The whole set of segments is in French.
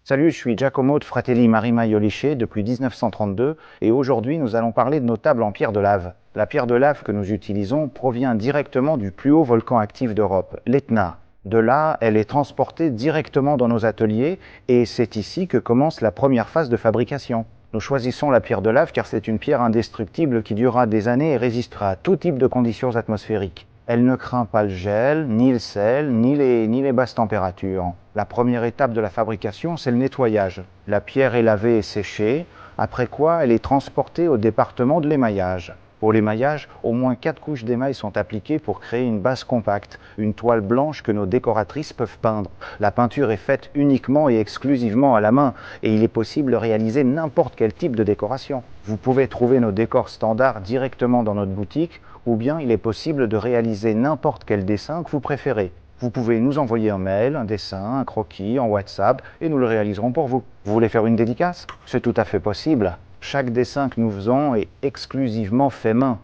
Salut, je suis Giacomo de Fratelli Marima Iolice depuis 1932 et aujourd'hui nous allons parler de nos tables en pierre de lave. La pierre de lave que nous utilisons provient directement du plus haut volcan actif d'Europe, l'Etna. De là, elle est transportée directement dans nos ateliers et c'est ici que commence la première phase de fabrication. Nous choisissons la pierre de lave car c'est une pierre indestructible qui durera des années et résistera à tout type de conditions atmosphériques. Elle ne craint pas le gel, ni le sel, ni les basses températures. La première étape de la fabrication, c'est le nettoyage. La pierre est lavée et séchée, après quoi elle est transportée au département de l'émaillage. Pour l'émaillage, au moins 4 couches d'émail sont appliquées pour créer une base compacte, une toile blanche que nos décoratrices peuvent peindre. La peinture est faite uniquement et exclusivement à la main et il est possible de réaliser n'importe quel type de décoration. Vous pouvez trouver nos décors standards directement dans notre boutique ou bien il est possible de réaliser n'importe quel dessin que vous préférez. Vous pouvez nous envoyer un mail, un dessin, un croquis en WhatsApp et nous le réaliserons pour vous. Vous voulez faire une dédicace? C'est tout à fait possible. Chaque dessin que nous faisons est exclusivement fait main,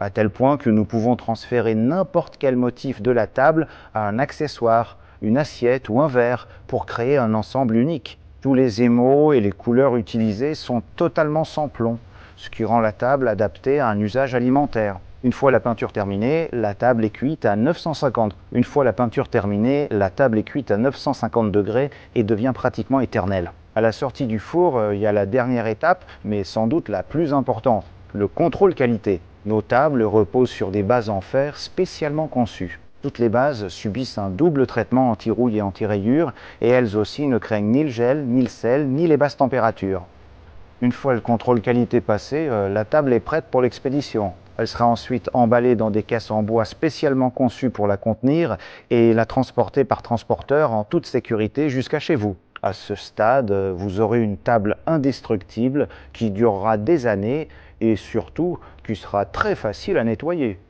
à tel point que nous pouvons transférer n'importe quel motif de la table à un accessoire, une assiette ou un verre pour créer un ensemble unique. Tous les émaux et les couleurs utilisées sont totalement sans plomb, ce qui rend la table adaptée à un usage alimentaire. Une fois la peinture terminée, la table est cuite à 950. Une fois la peinture terminée, la table est cuite à 950 degrés et devient pratiquement éternelle. À la sortie du four, il y a la dernière étape, mais sans doute la plus importante, le contrôle qualité. Nos tables reposent sur des bases en fer spécialement conçues. Toutes les bases subissent un double traitement anti-rouille et anti-rayures et elles aussi ne craignent ni le gel, ni le sel, ni les basses températures. Une fois le contrôle qualité passé, la table est prête pour l'expédition. Elle sera ensuite emballée dans des caisses en bois spécialement conçues pour la contenir et la transporter par transporteur en toute sécurité jusqu'à chez vous. À ce stade, vous aurez une table indestructible qui durera des années et surtout qui sera très facile à nettoyer.